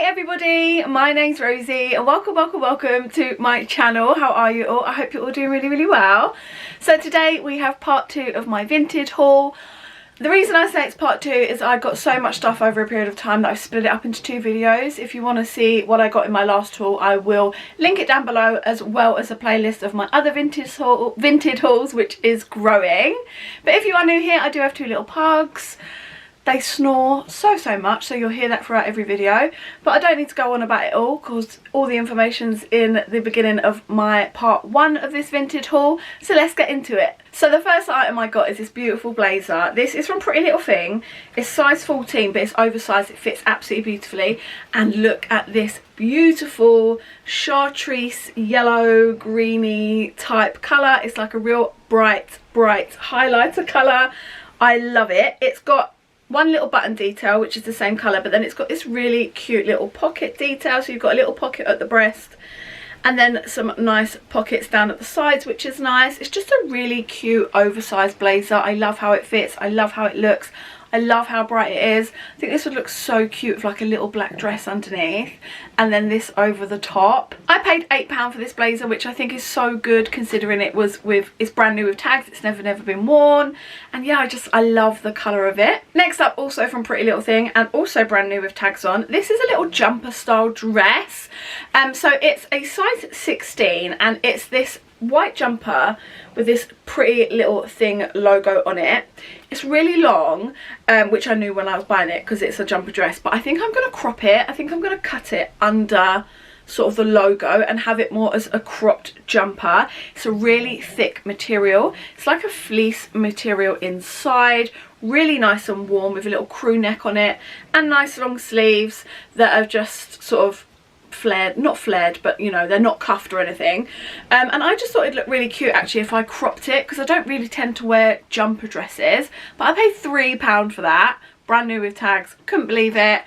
everybody, my name's Rosie and welcome to my channel. How are you all? I hope you're all doing really well. So today we have part 2 of my vintage haul. The reason I say it's part 2 is I got so much stuff over a period of time that I've split it up into 2 videos. If you want to see what I got in my last haul, I will link it down below, as well as a playlist of my other vintage hauls, which is growing. But if you are new here, I do have 2 little pugs. They snore so much, so you'll hear that throughout every video. But I don't need to go on about it all because all the information's in the beginning of my part 1 of this vintage haul. So let's get into it. So the first item I got is this beautiful blazer. This is from Pretty Little Thing. It's size 14, but it's oversized. It fits absolutely beautifully. And look at this beautiful chartreuse yellow greeny type colour. It's like a real bright highlighter colour. I love it. It's got one little button detail, which is the same colour, but then it's got this really cute little pocket detail. So you've got a little pocket at the breast and then some nice pockets down at the sides, which is nice. It's just a really cute oversized blazer. I love how it fits. I love how it looks. I love how bright it is. I think this would look so cute with like a little black dress underneath and then this over the top. I paid £8 for this blazer, which I think is so good considering it's brand new with tags. It's never been worn. And yeah, I love the colour of it. Next up, also from Pretty Little Thing and also brand new with tags on, this is a little jumper style dress. So it's a size 16 and it's this white jumper with this Pretty Little Thing logo on it. It's really long, which I knew when I was buying it because it's a jumper dress, but I think I'm going to crop it. I think I'm going to cut it under sort of the logo and have it more as a cropped jumper. It's a really thick material. It's like a fleece material inside, really nice and warm with a little crew neck on it and nice long sleeves that are just sort of flared, not flared, but you know, they're not cuffed or anything. And I just thought it'd look really cute actually if I cropped it, because I don't really tend to wear jumper dresses, but I paid £3 for that, brand new with tags. Couldn't believe it.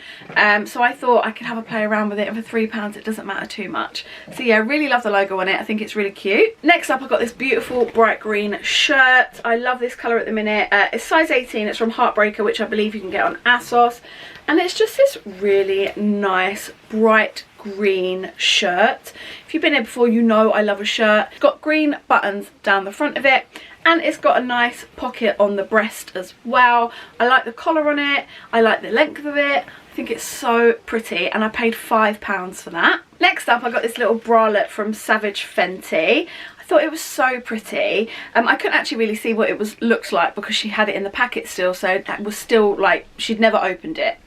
So I thought I could have a play around with it, and for £3 it doesn't matter too much. So yeah, really love the logo on it. I think it's really cute. Next up, I got this beautiful bright green shirt. I love this colour at the minute. It's size 18. It's from Heartbreaker, which I believe you can get on ASOS, and it's just this really nice bright green shirt. If you've been here before, you know I love a shirt. It's got green buttons down the front of it and it's got a nice pocket on the breast as well. I like the collar on it. I like the length of it. I think it's so pretty and I paid £5 for that. Next up, I got this little bralette from Savage Fenty. I thought it was so pretty. I couldn't actually really see what it looked like because she had it in the packet still, so that was still like she'd never opened it.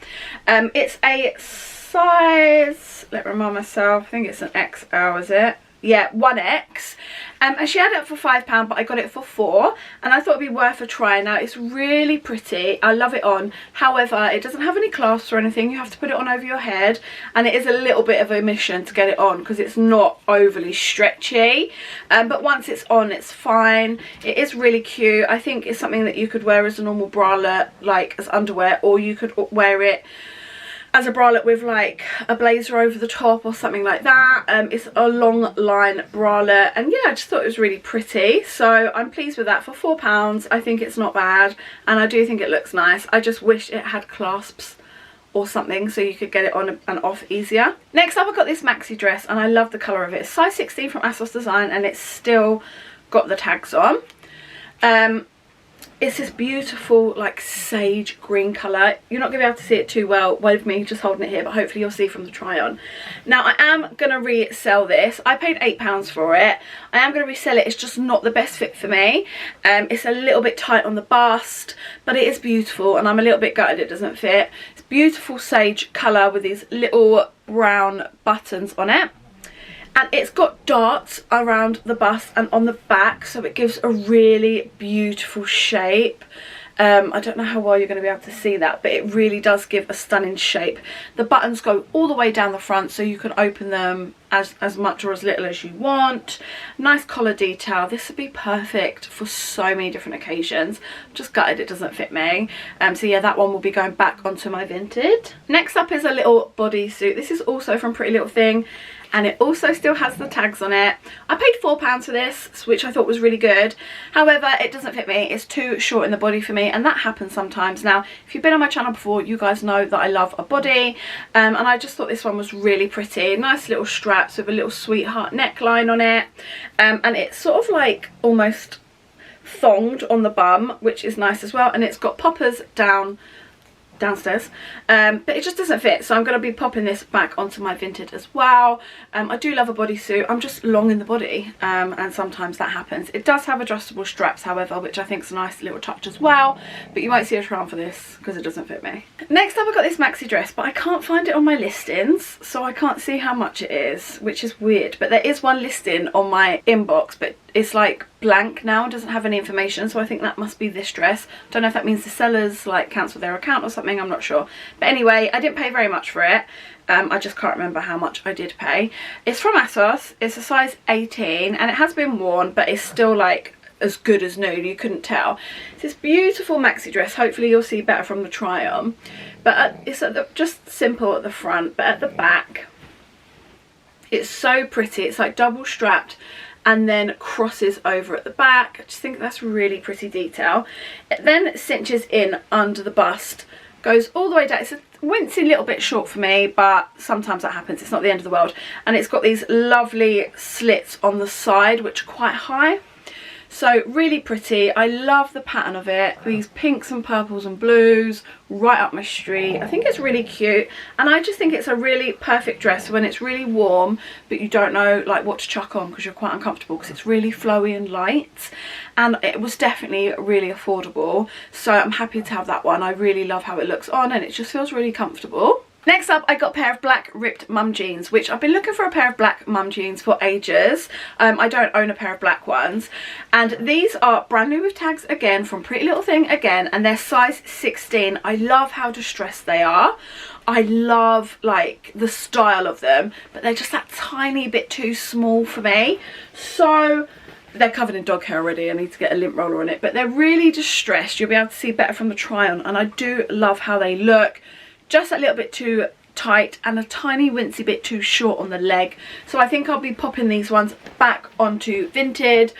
It's a size, let me remind myself, I think it's an XL, is it? Yeah, 1X. And she had it for £5, but I got it for £4, and I thought it'd be worth a try. Now it's really pretty. I love it on. However, it doesn't have any clasps or anything. You have to put it on over your head, and it is a little bit of a mission to get it on because it's not overly stretchy. But once it's on, it's fine. It is really cute. I think it's something that you could wear as a normal bralette, like as underwear, or you could wear it as a bralette with like a blazer over the top or something like that. It's a long line bralette, and yeah, I just thought it was really pretty, so I'm pleased with that for £4. I think it's not bad and I do think it looks nice. I just wish it had clasps or something so you could get it on and off easier. Next up, I got this maxi dress and I love the colour of it. It's size 16 from ASOS Design and it's still got the tags on. It's this beautiful like sage green colour. You're not going to be able to see it too well with me just holding it here, but hopefully you'll see from the try on. Now I am going to resell this. I paid £8 for it. I am going to resell it. It's just not the best fit for me. It's a little bit tight on the bust, but it is beautiful and I'm a little bit gutted it doesn't fit. It's beautiful sage colour with these little brown buttons on it. And it's got darts around the bust and on the back, so it gives a really beautiful shape. I don't know how well you're going to be able to see that, but it really does give a stunning shape. The buttons go all the way down the front, so you can open them as much or as little as you want. Nice collar detail. This would be perfect for so many different occasions. I'm just gutted it doesn't fit me. So yeah, that one will be going back onto my Vinted. Next up is a little bodysuit. This is also from Pretty Little Thing, and it also still has the tags on it. I paid £4 for this, which I thought was really good. However, it doesn't fit me. It's too short in the body for me, and that happens sometimes. Now, if you've been on my channel before, you guys know that I love a body, and I just thought this one was really pretty. Nice little straps with a little sweetheart neckline on it, and it's sort of like almost thonged on the bum, which is nice as well, and it's got poppers downstairs, but it just doesn't fit, so I'm going to be popping this back onto my Vinted as well. I do love a bodysuit. I'm just long in the body, and sometimes that happens. It does have adjustable straps, however, which I think is a nice little touch as well, but you won't see a try on for this because it doesn't fit me. Next up, I got this maxi dress, but I can't find it on my listings, so I can't see how much it is, which is weird. But there is one listing on my inbox, but it's like blank now and doesn't have any information, so I think that must be this dress. Don't know if that means the sellers like cancelled their account or something, I'm not sure. But anyway, I didn't pay very much for it. I just can't remember how much I did pay. It's from ASOS. It's a size 18 and it has been worn, but it's still like as good as new. You couldn't tell. It's this beautiful maxi dress. Hopefully you'll see better from the try on, but it's just simple at the front, but at the back it's so pretty. It's like double strapped and then crosses over at the back. I just think that's really pretty detail. It then cinches in under the bust, goes all the way down. It's a wincy little bit short for me, but sometimes that happens. It's not the end of the world. And it's got these lovely slits on the side, which are quite high. So really pretty. I love the pattern of it. These pinks and purples and blues, right up my street. I think it's really cute, and I just think it's a really perfect dress when it's really warm but you don't know like what to chuck on because you're quite uncomfortable, because it's really flowy and light, and it was definitely really affordable, so I'm happy to have that one. I really love how it looks on and it just feels really comfortable. Next up, I got a pair of black ripped mum jeans, which I've been looking for a pair of black mum jeans for ages. I don't own a pair of black ones, and these are brand new with tags again from Pretty Little Thing again, and they're size 16. I love how distressed they are. I love like the style of them, but they're just that tiny bit too small for me. So they're covered in dog hair already. I need to get a lint roller on it, but they're really distressed. You'll be able to see better from the try on, and I do love how they look. Just a little bit too tight and a tiny wincy bit too short on the leg, so I think I'll be popping these ones back onto Vinted,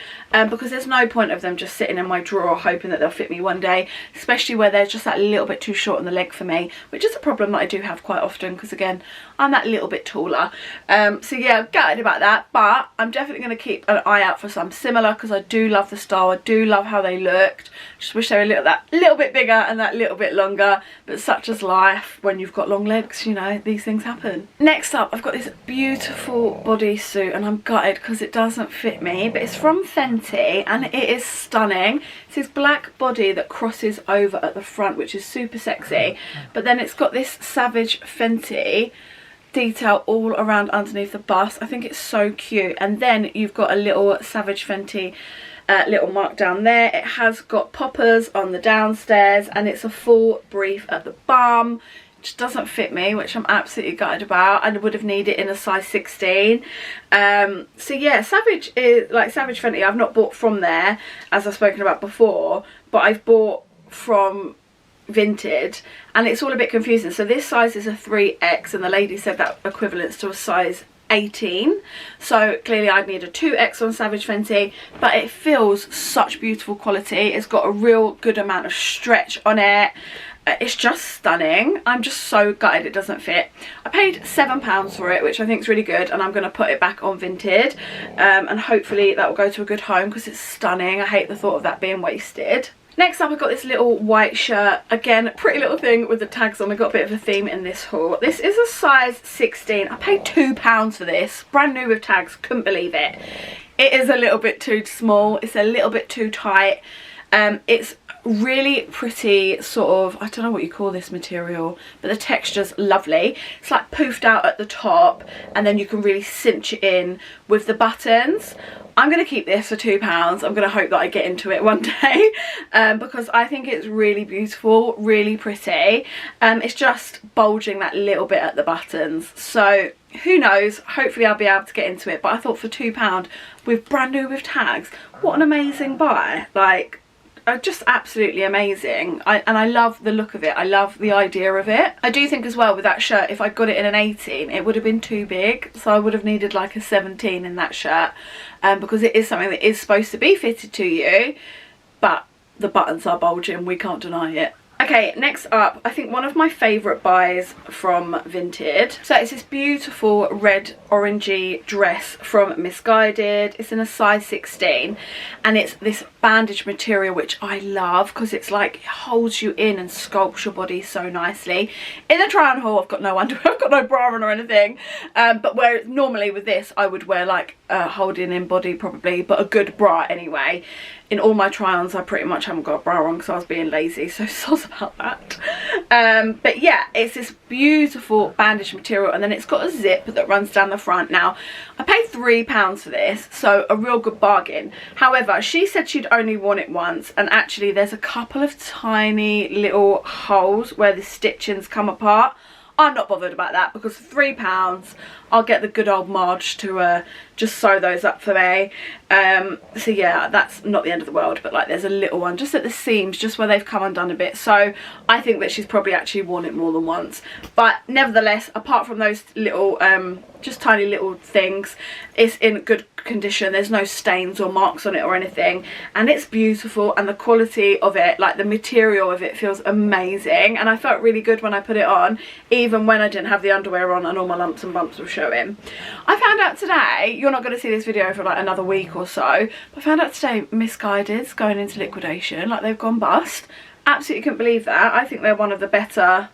because there's no point of them just sitting in my drawer hoping that they'll fit me one day, especially where they're just that little bit too short on the leg for me, which is a problem that I do have quite often because again I'm that little bit taller. So yeah, I'm gutted about that, but I'm definitely going to keep an eye out for some similar because I do love the style. I do love how they looked. Just wish they were that little bit bigger and that little bit longer, but such is life when you've got long legs, you know, these things happen. Next up, I've got this beautiful bodysuit, and I'm gutted because it doesn't fit me, but it's from Fenty and it is stunning. It's this black body that crosses over at the front, which is super sexy, but then it's got this Savage Fenty detail all around underneath the bust. I think it's so cute, and then you've got a little Savage Fenty little mark down there. It has got poppers on the downstairs and it's a full brief at the bum. Just doesn't fit me, which I'm absolutely gutted about. I would have needed it in a size 16. So yeah, Savage is like Savage Fenty. I've not bought from there, as I've spoken about before, but I've bought from Vinted, and it's all a bit confusing. So this size is a 3X, and the lady said that equivalents to a size 18, so clearly I'd need a 2X on Savage Fenty, but it feels such beautiful quality. It's got a real good amount of stretch on it. It's just stunning. I'm just so gutted it doesn't fit. I paid £7 for it, which I think is really good, and I'm going to put it back on Vinted, and hopefully that will go to a good home because it's stunning. I hate the thought of that being wasted. Next up, I've got this little white shirt. Again, Pretty Little Thing with the tags on. We've got a bit of a theme in this haul. This is a size 16. I paid £2 for this. Brand new with tags. Couldn't believe it. It is a little bit too small. It's a little bit too tight. It's really pretty sort of, I don't know what you call this material, but the texture's lovely. It's like poofed out at the top, and then you can really cinch it in with the buttons. I'm going to keep this for £2. I'm going to hope that I get into it one day, because I think it's really beautiful, really pretty. It's just bulging that little bit at the buttons. So who knows, hopefully I'll be able to get into it. But I thought for £2 with brand new with tags, what an amazing buy. Like, just absolutely amazing. And I love the look of it. I love the idea of it. I do think as well with that shirt, if I got it in an 18, it would have been too big, so I would have needed like a 17 in that shirt, because it is something that is supposed to be fitted to you, but the buttons are bulging, we can't deny it. Okay, next up, I think one of my favourite buys from Vinted. So it's this beautiful red orangey dress from Misguided. It's in a size 16 and it's this bandage material, which I love because it's like, it holds you in and sculpts your body so nicely. In the try on haul, I've got no underwear, I've got no bra on or anything, but where normally with this I would wear like a holding in body probably, but a good bra anyway. In all my try-ons I pretty much haven't got a bra on because I was being lazy, so soz about that. But yeah, it's this beautiful bandage material, and then it's got a zip that runs down the front. Now I paid £3 for this, so a real good bargain. However, she said she'd only worn it once, and actually there's a couple of tiny little holes where the stitchings come apart. I'm not bothered about that because for £3 I'll get the good old Marge to just sew those up for me. So yeah, that's not the end of the world, but like there's a little one just at the seams, just where they've come undone a bit, so I think that she's probably actually worn it more than once. But nevertheless, apart from those little just tiny little things, it's in good condition. There's no stains or marks on it or anything, and it's beautiful, and the quality of it, like the material of it, feels amazing, and I felt really good when I put it on, even when I didn't have the underwear on and all my lumps and bumps were showing. I found out today, you're not going to see this video for like another week or so, but I found out today Misguided's going into liquidation. Like, they've gone bust. Absolutely couldn't believe that. I think they're one of the better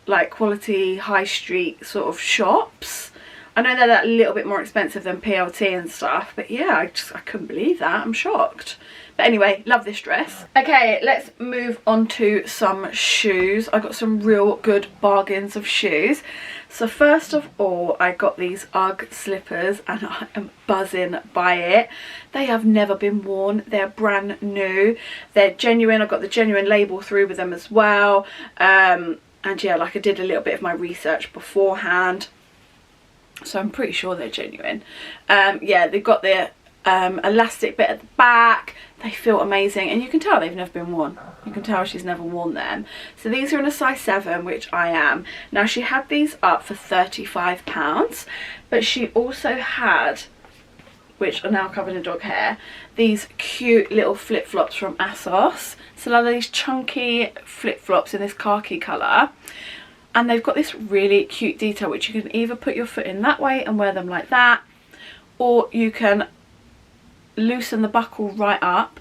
like quality high street sort of shops. I know they're that little bit more expensive than PLT and stuff, but yeah, I couldn't believe that. I'm shocked. But anyway, love this dress. Okay, let's move on to some shoes. I got some real good bargains of shoes. So first of all, I got these Ugg Slippers, and I am buzzing by it. They have never been worn. They're brand new. They're genuine. I got the genuine label through with them as well. And yeah, like I did a little bit of my research beforehand, so I'm pretty sure they're genuine. Yeah, they've got the elastic bit at the back. They feel amazing, and you can tell they've never been worn. You can tell she's never worn them. So these are in a size 7, which I am. Now she had these up for £35, but she also had, which are now covered in dog hair, these cute little flip-flops from ASOS. So like these chunky flip-flops in this khaki colour, and they've got this really cute detail, which you can either put your foot in that way and wear them like that, or you can loosen the buckle right up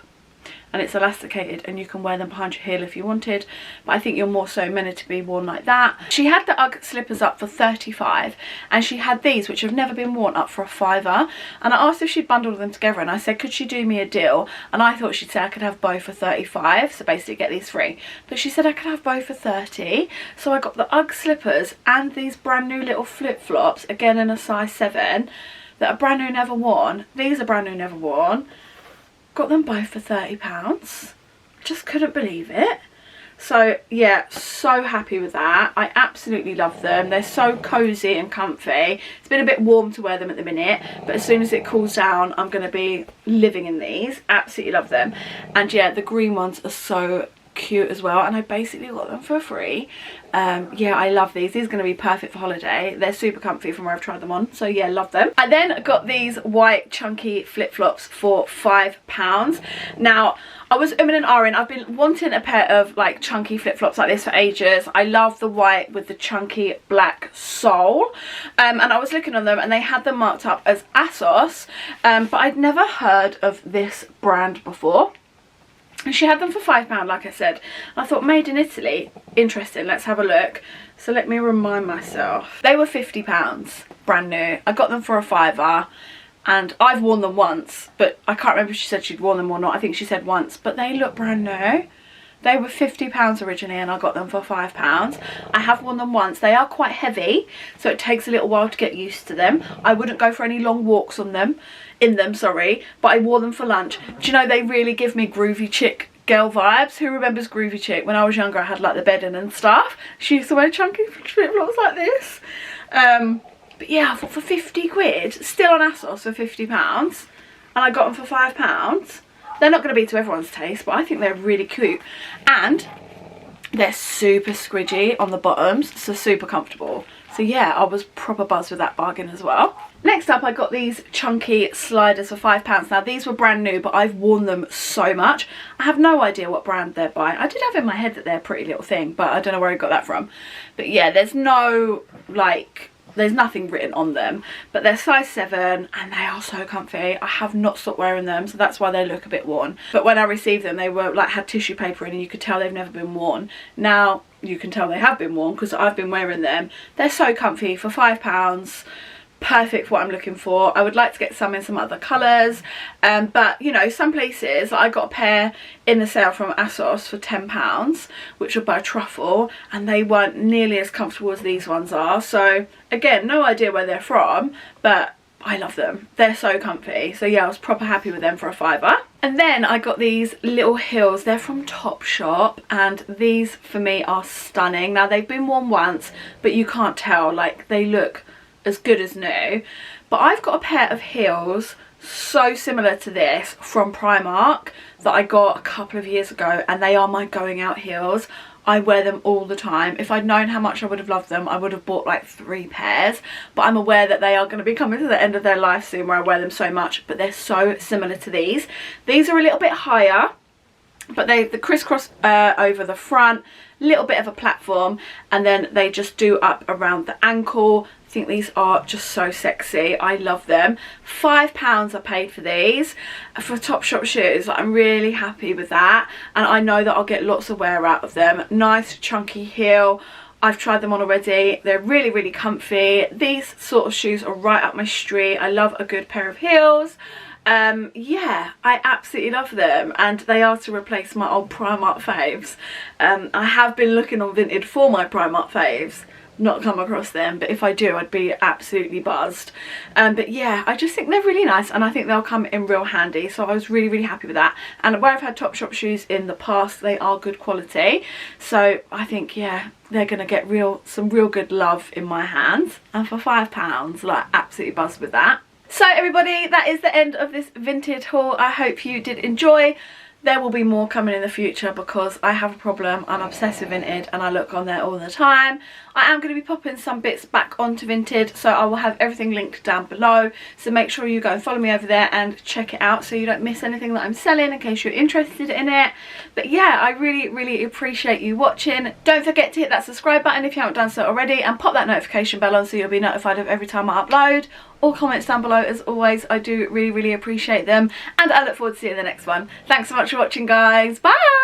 and it's elasticated and you can wear them behind your heel if you wanted, but I think you're more so meant to be worn like that. She had the Ugg Slippers up for £35, and she had these, which have never been worn, up for a £5, and I asked if she'd bundled them together, and I said could she do me a deal, and I thought she'd say I could have both for £35, so basically get these free, but she said I could have both for £30, so I got the Ugg Slippers and these brand new little flip-flops, again in a size 7, that are brand new, never worn. These are brand new, never worn. Got them both for £30. Just couldn't believe it. So yeah, so happy with that. I absolutely love them. They're so cozy and comfy. It's been a bit warm to wear them at the minute, but as soon as it cools down I'm going to be living in these. Absolutely love them. And yeah, the green ones are so cute as well, and I basically got them for free. Yeah, I love these. These are going to be perfect for holiday. They're super comfy from where I've tried them on, so yeah, love them. I then got these white chunky flip-flops for £5. Now I was umming and ahhing. I've been wanting a pair of like chunky flip-flops like this for ages. I love the white with the chunky black sole, and I was looking on them and they had them marked up as ASOS, but I'd never heard of this brand before. And she had them for £5, like I said. I thought, made in Italy, interesting, let's have a look. So let me remind myself. They were £50, brand new. I got them for a £5, and I've worn them once, but I can't remember if she said she'd worn them or not. I think she said once, but they look brand new. They were £50 originally, and I got them for £5. I have worn them once. They are quite heavy, so it takes a little while to get used to them. I wouldn't go for any long walks on them, but I wore them for lunch. Do you know, they really give me groovy chick girl vibes. Who remembers groovy chick? When I was younger I had like the bedding and stuff. She used to wear chunky flip-flops like this. But yeah, I thought for 50 quid, still on ASOS for £50, and I got them for £5. They're not going to be to everyone's taste, but I think they're really cute. And they're super squidgy on the bottoms, so super comfortable. So yeah, I was proper buzzed with that bargain as well. Next up, I got these chunky sliders for £5. Now these were brand new, but I've worn them so much. I have no idea what brand they're by. I did have in my head that they're a Pretty Little Thing, but I don't know where I got that from. But yeah, there's no, like, there's nothing written on them, but they're size 7 and they are so comfy. I have not stopped wearing them, so that's why they look a bit worn. But when I received them, they were like, had tissue paper in, and you could tell they've never been worn. Now you can tell they have been worn because I've been wearing them. They're so comfy for £5. Perfect for what I'm looking for. I would like to get some in some other colours, but you know, some places, I got a pair in the sale from ASOS for £10, which were by Truffle, and they weren't nearly as comfortable as these ones are. So again, no idea where they're from, but I love them. They're so comfy. So yeah, I was proper happy with them for a £5. And then I got these little heels. They're from Topshop, and these for me are stunning. Now they've been worn once, but you can't tell, like, they look as good as new. But I've got a pair of heels so similar to this from Primark that I got a couple of years ago, and they are my going out heels. I wear them all the time. If I'd known how much I would have loved them, I would have bought like 3 pairs, but I'm aware that they are going to be coming to the end of their life soon where I wear them so much. But they're so similar to these. These are a little bit higher, but the crisscross over the front, little bit of a platform, and then they just do up around the ankle. I think these are just so sexy. I love them. £5 I paid for these for Topshop shoes. I'm really happy with that, and I know that I'll get lots of wear out of them. Nice chunky heel. I've tried them on already. They're really, really comfy. These sort of shoes are right up my street. I love a good pair of heels. Yeah, I absolutely love them, and they are to replace my old Primark faves. I have been looking on Vinted for my Primark faves, not come across them, but if I do, I'd be absolutely buzzed. But yeah, I just think they're really nice, and I think they'll come in real handy, so I was really, really happy with that. And where I've had Topshop shoes in the past, they are good quality, so I think, yeah, they're gonna get some real good love in my hands. And for £5, like, absolutely buzzed with that. So everybody, that is the end of this Vinted haul. I hope you did enjoy. There will be more coming in the future because I have a problem. I'm obsessed with Vinted and I look on there all the time. I am going to be popping some bits back onto Vinted, so I will have everything linked down below. So make sure you go and follow me over there and check it out so you don't miss anything that I'm selling in case you're interested in it. But yeah, I really, really appreciate you watching. Don't forget to hit that subscribe button if you haven't done so already, and pop that notification bell on so you'll be notified of every time I upload. All comments down below as always. I do really, really appreciate them, and I look forward to seeing you in the next one. Thanks so much for watching, guys. Bye!